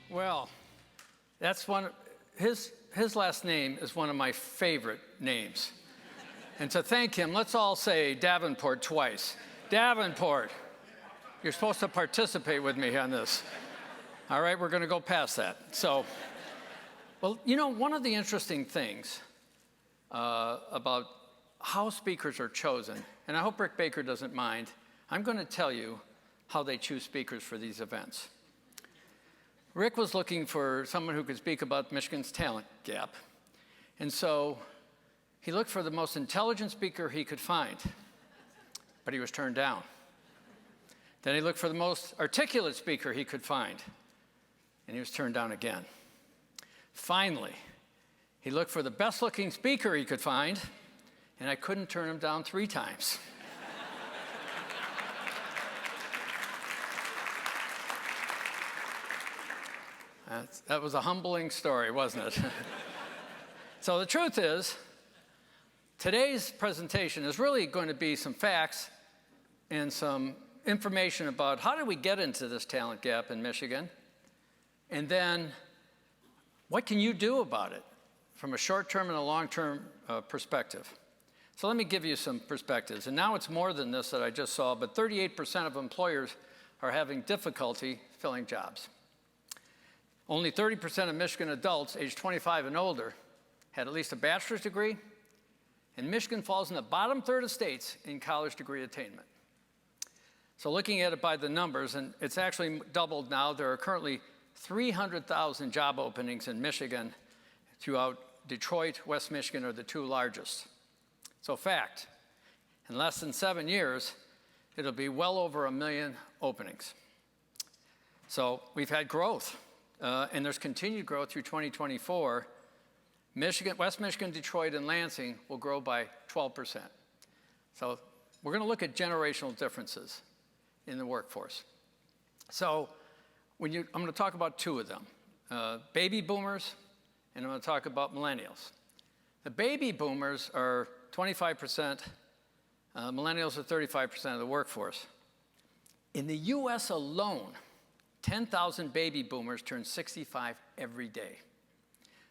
Well, that's his last name is one of my favorite names. And to thank him, let's all say Davenport twice. Davenport, you're supposed to participate with me on this. All right, we're going to go past that. So, well, you know, one of the interesting things about how speakers are chosen, and I hope Rick Baker doesn't mind, I'm going to tell you how they choose speakers for these events. Rick was looking for someone who could speak about Michigan's talent gap. And so he looked for the most intelligent speaker he could find, but he was turned down. Then he looked for the most articulate speaker he could find, and he was turned down again. Finally, he looked for the best-looking speaker he could find, and I couldn't turn him down 3 times. That was a humbling story, wasn't it? So the truth is, today's presentation is really going to be some facts and some information about how did we get into this talent gap in Michigan, and then what can you do about it from a short-term and a long-term perspective. So let me give you some perspectives. And now it's more than this that I just saw, but 38% of employers are having difficulty filling jobs. Only 30% of Michigan adults aged 25 and older had at least a bachelor's degree, and Michigan falls in the bottom third of states in college degree attainment. So looking at it by the numbers, and it's actually doubled now, there are currently 300,000 job openings in Michigan. Throughout Detroit, West Michigan are the 2 largest. So fact, in less than 7 years, it'll be well over 1 million openings. So we've had growth. And there's continued growth through 2024. West Michigan, Detroit, and Lansing will grow by 12%. So we're going to look at generational differences in the workforce. So I'm going to talk about 2 of them, baby boomers, and I'm going to talk about millennials. The baby boomers are 25%, millennials are 35% of the workforce. In the US alone, 10,000 baby boomers turn 65 every day.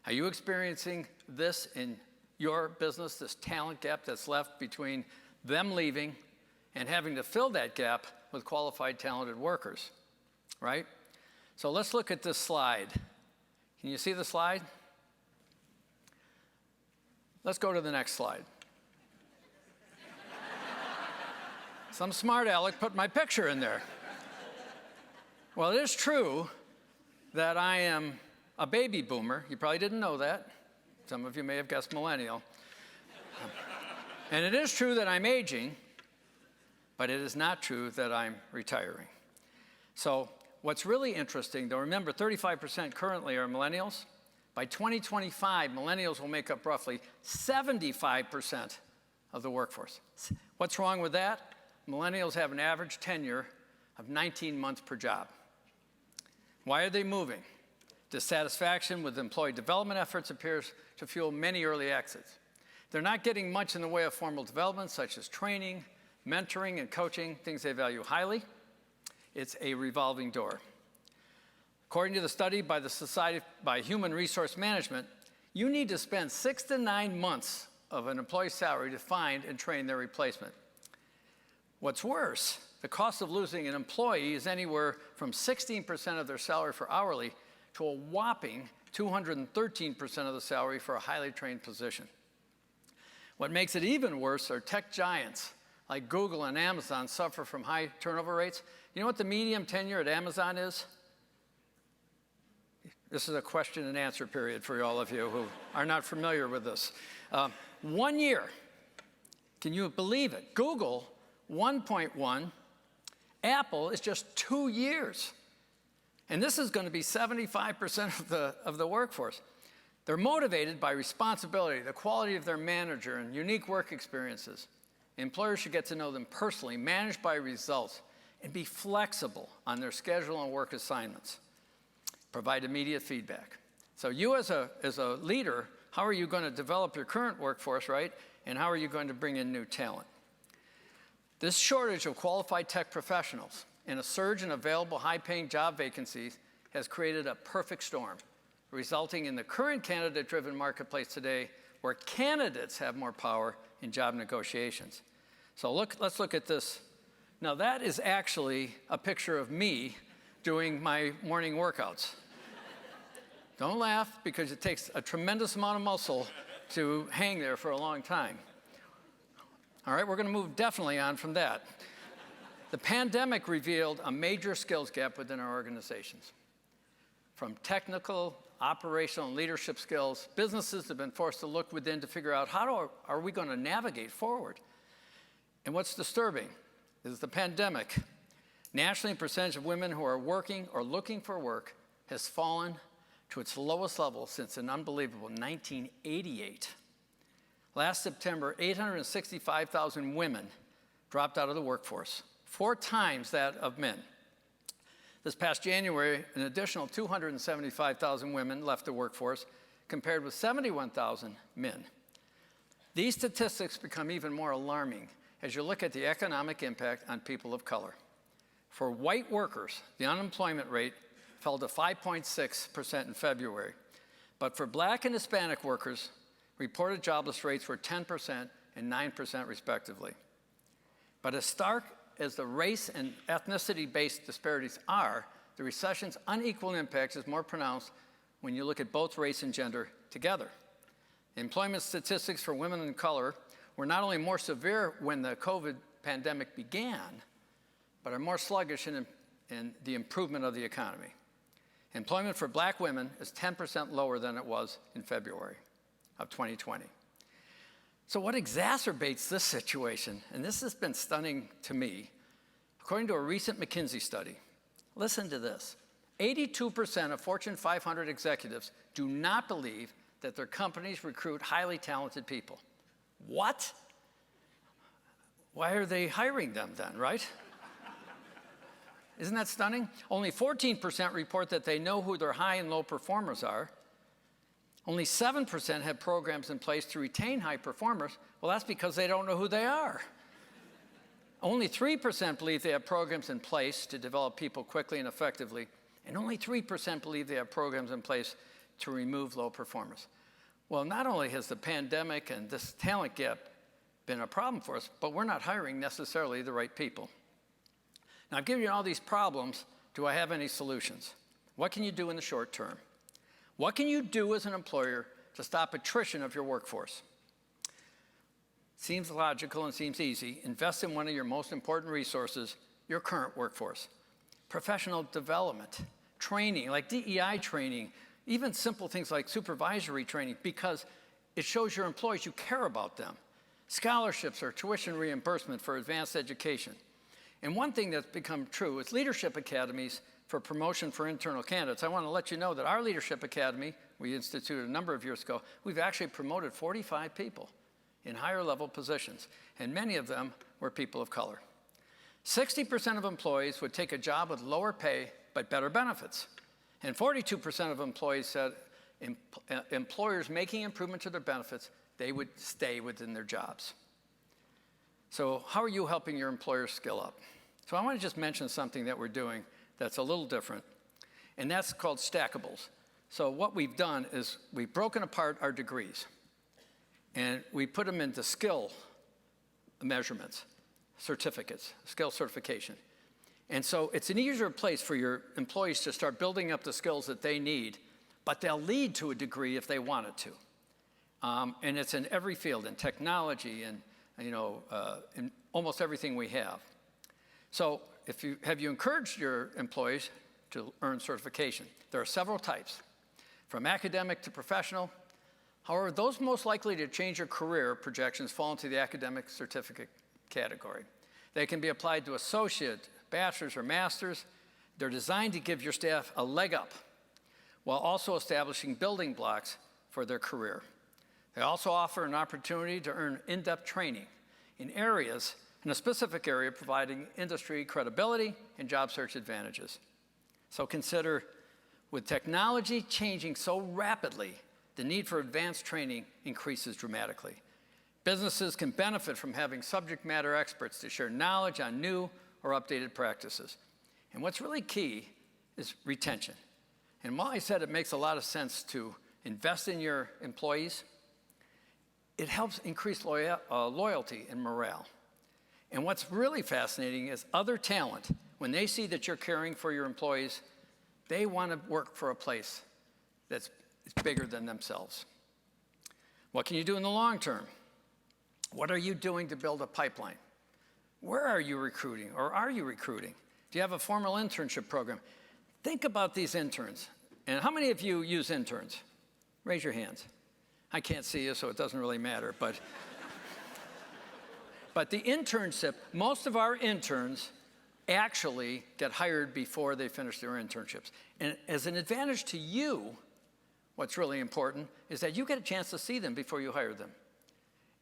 Are you experiencing this in your business, this talent gap that's left between them leaving and having to fill that gap with qualified, talented workers, right? So let's look at this slide. Can you see the slide? Let's go to the next slide. Some smart aleck put my picture in there. Well, it is true that I am a baby boomer. You probably didn't know that. Some of you may have guessed millennial. And it is true that I'm aging, but it is not true that I'm retiring. So what's really interesting, though, remember 35% currently are millennials. By 2025, millennials will make up roughly 75% of the workforce. What's wrong with that? Millennials have an average tenure of 19 months per job. Why are they moving? Dissatisfaction with employee development efforts appears to fuel many early exits. They're not getting much in the way of formal development, such as training, mentoring, and coaching, things they value highly. It's a revolving door. According to the study by the Society by Human Resource Management, you need to spend 6 to 9 months of an employee's salary to find and train their replacement. What's worse, the cost of losing an employee is anywhere from 16% of their salary for hourly to a whopping 213% of the salary for a highly trained position. What makes it even worse are tech giants like Google and Amazon suffer from high turnover rates. You know what the median tenure at Amazon is? This is a question and answer period for all of you who are not familiar with this. 1 year. Can you believe it? Google, 1.1. Apple is just 2 years. And this is going to be 75% of the workforce. They're motivated by responsibility, the quality of their manager, and unique work experiences. Employers should get to know them personally, manage by results, and be flexible on their schedule and work assignments. Provide immediate feedback. So you as a leader, how are you going to develop your current workforce, right? And how are you going to bring in new talent? This shortage of qualified tech professionals and a surge in available high-paying job vacancies has created a perfect storm, resulting in the current candidate-driven marketplace today where candidates have more power in job negotiations. So let's look at this. Now that is actually a picture of me doing my morning workouts. Don't laugh, because it takes a tremendous amount of muscle to hang there for a long time. All right, we're going to move definitely on from that. The pandemic revealed a major skills gap within our organizations. From technical, operational, and leadership skills, businesses have been forced to look within to figure out how are we going to navigate forward. And what's disturbing is the pandemic. Nationally, the percentage of women who are working or looking for work has fallen to its lowest level since an unbelievable 1988. Last September, 865,000 women dropped out of the workforce, 4 times that of men. This past January, an additional 275,000 women left the workforce, compared with 71,000 men. These statistics become even more alarming as you look at the economic impact on people of color. For white workers, the unemployment rate fell to 5.6% in February. But for Black and Hispanic workers, reported jobless rates were 10% and 9% respectively. But as stark as the race and ethnicity-based disparities are, the recession's unequal impact is more pronounced when you look at both race and gender together. Employment statistics for women of color were not only more severe when the COVID pandemic began, but are more sluggish in the improvement of the economy. Employment for Black women is 10% lower than it was in February of 2020. So what exacerbates this situation, and this has been stunning to me, according to a recent McKinsey study, listen to this, 82% of Fortune 500 executives do not believe that their companies recruit highly talented people. What? Why are they hiring them then, right? Isn't that stunning? Only 14% report that they know who their high and low performers are. Only 7% have programs in place to retain high performers. Well, that's because they don't know who they are. Only 3% believe they have programs in place to develop people quickly and effectively, and only 3% believe they have programs in place to remove low performers. Well, not only has the pandemic and this talent gap been a problem for us, but we're not hiring necessarily the right people. Now, I've given you all these problems. Do I have any solutions? What can you do in the short term? What can you do as an employer to stop attrition of your workforce? Seems logical and seems easy. Invest in one of your most important resources, your current workforce. Professional development, training, like DEI training, even simple things like supervisory training, because it shows your employees you care about them. Scholarships or tuition reimbursement for advanced education. And one thing that's become true is leadership academies for promotion for internal candidates. I want to let you know that our leadership academy, we instituted a number of years ago, we've actually promoted 45 people in higher level positions, and many of them were people of color. 60% of employees would take a job with lower pay but better benefits. And 42% of employees said employers making improvement to their benefits, they would stay within their jobs. So how are you helping your employers skill up? So I want to just mention something that we're doing that's a little different, and that's called stackables. So what we've done is we've broken apart our degrees, and we put them into skill measurements, certificates, skill certification. And so it's an easier place for your employees to start building up the skills that they need, but they'll lead to a degree if they wanted to. And it's in every field, in technology, and in almost everything we have. So have you encouraged your employees to earn certification? There are several types, from academic to professional. However, those most likely to change your career projections fall into the academic certificate category. They can be applied to associate, bachelor's, or master's. They're designed to give your staff a leg up while also establishing building blocks for their career. They also offer an opportunity to earn in-depth training in a specific area, providing industry credibility and job search advantages. So consider, with technology changing so rapidly, the need for advanced training increases dramatically. Businesses can benefit from having subject matter experts to share knowledge on new or updated practices. And what's really key is retention. And while I said it makes a lot of sense to invest in your employees, it helps increase loyalty and morale. And what's really fascinating is other talent, when they see that you're caring for your employees, they want to work for a place that's bigger than themselves. What can you do in the long term? What are you doing to build a pipeline? Where are you recruiting, or are you recruiting? Do you have a formal internship program? Think about these interns. And how many of you use interns? Raise your hands. I can't see you, so it doesn't really matter. But the internship, most of our interns actually get hired before they finish their internships. And as an advantage to you, what's really important is that you get a chance to see them before you hire them.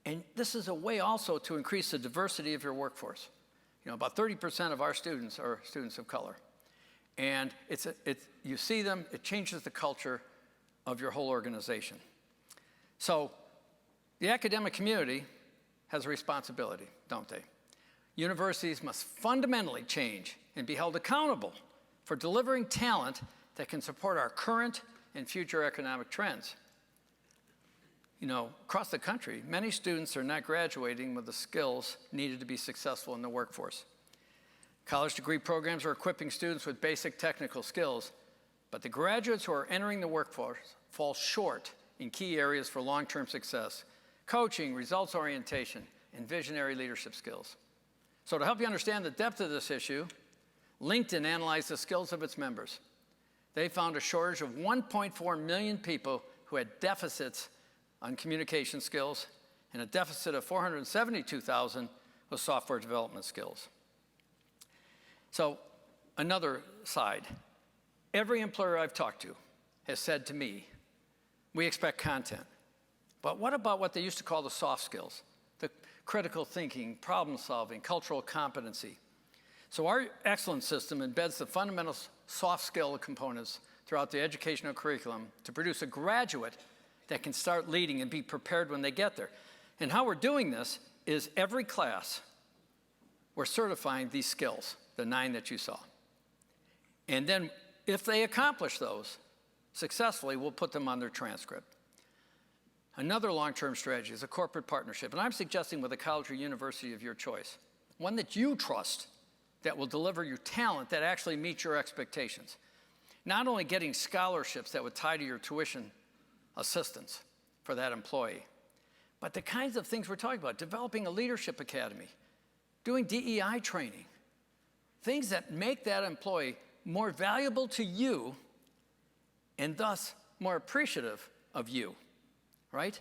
And this is a way also to increase the diversity of your workforce. About 30% of our students are students of color. And you see them, it changes the culture of your whole organization. So the academic community has a responsibility, don't they? Universities must fundamentally change and be held accountable for delivering talent that can support our current and future economic trends. Across the country, many students are not graduating with the skills needed to be successful in the workforce. College degree programs are equipping students with basic technical skills, but the graduates who are entering the workforce fall short in key areas for long-term success: coaching, results orientation, and visionary leadership skills. So to help you understand the depth of this issue, LinkedIn analyzed the skills of its members. They found a shortage of 1.4 million people who had deficits on communication skills and a deficit of 472,000 with software development skills. So another side, every employer I've talked to has said to me, we expect content. But what about what they used to call the soft skills? The critical thinking, problem solving, cultural competency. So our excellence system embeds the fundamental soft skill components throughout the educational curriculum to produce a graduate that can start leading and be prepared when they get there. And how we're doing this is every class, we're certifying these skills, the 9 that you saw. And then if they accomplish those successfully, we'll put them on their transcript. Another long-term strategy is a corporate partnership, and I'm suggesting with a college or university of your choice, one that you trust, that will deliver you talent that actually meets your expectations. Not only getting scholarships that would tie to your tuition assistance for that employee, but the kinds of things we're talking about, developing a leadership academy, doing DEI training, things that make that employee more valuable to you and thus more appreciative of you, right?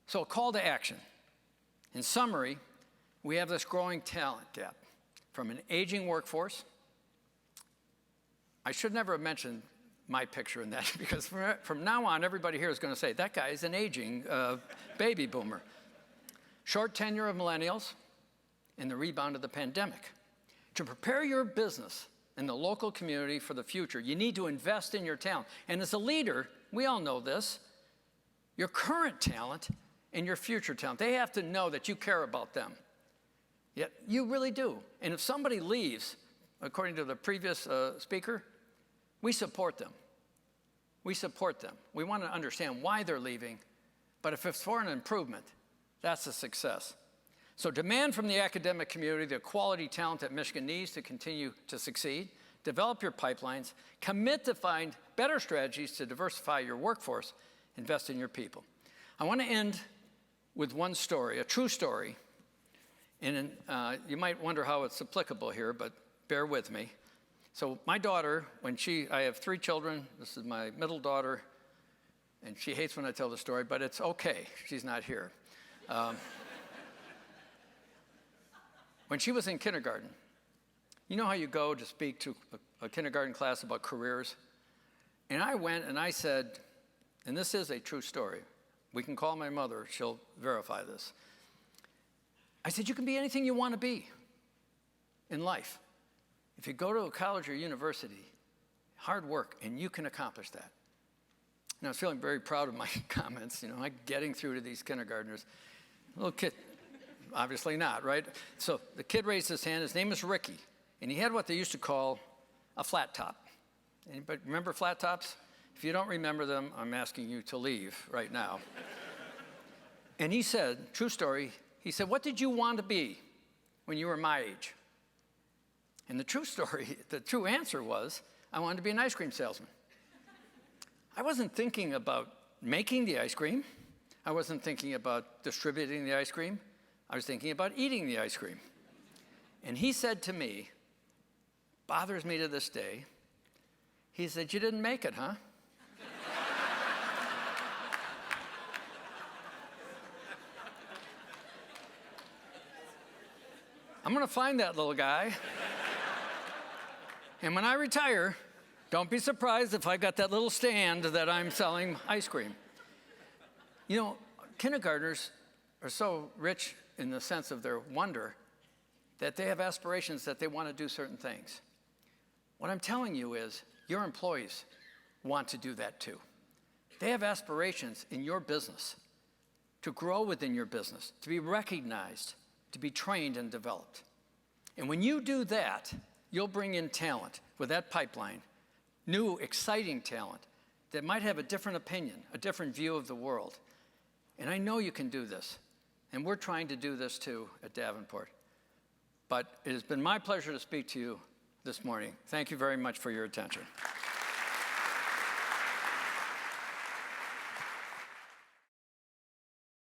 So a call to action. In summary, we have this growing talent gap from an aging workforce. I should never have mentioned my picture in that because from now on, everybody here is going to say, that guy is an aging baby boomer. Short tenure of millennials and the rebound of the pandemic. To prepare your business and the local community for the future, you need to invest in your talent. And as a leader, we all know this, your current talent and your future talent, they have to know that you care about them. Yet you really do. And if somebody leaves, according to the previous speaker, we support them. We support them. We want to understand why they're leaving, but if it's for an improvement, that's a success. So demand from the academic community the quality talent that Michigan needs to continue to succeed. Develop your pipelines. Commit to find better strategies to diversify your workforce. Invest in your people. I want to end with one story, a true story. And you might wonder how it's applicable here, but bear with me. So my daughter, I have 3 children. This is my middle daughter, and she hates when I tell the story, but it's okay. She's not here. When she was in kindergarten, you know how you go to speak to a kindergarten class about careers? And I went and I said, and this is a true story. We can call my mother. She'll verify this. I said, you can be anything you want to be in life. If you go to a college or university, hard work, and you can accomplish that. And I was feeling very proud of my comments, like getting through to these kindergartners. Little kid, obviously not, right? So the kid raised his hand. His name is Ricky, and he had what they used to call a flat top. Anybody remember flat tops? If you don't remember them, I'm asking you to leave right now. And he said, true story, he said, what did you want to be when you were my age? And the true story, the true answer was, I wanted to be an ice cream salesman. I wasn't thinking about making the ice cream. I wasn't thinking about distributing the ice cream. I was thinking about eating the ice cream. And he said to me, bothers me to this day, he said, you didn't make it, huh? I'm going to find that little guy. And when I retire, don't be surprised if I got that little stand that I'm selling ice cream. You know, kindergartners are so rich in the sense of their wonder that they have aspirations that they want to do certain things. What I'm telling you is your employees want to do that too. They have aspirations in your business to grow within your business, to be recognized, to be trained and developed. And when you do that, you'll bring in talent with that pipeline, new, exciting talent that might have a different opinion, a different view of the world. And I know you can do this. And we're trying to do this too at Davenport. But it has been my pleasure to speak to you this morning. Thank you very much for your attention.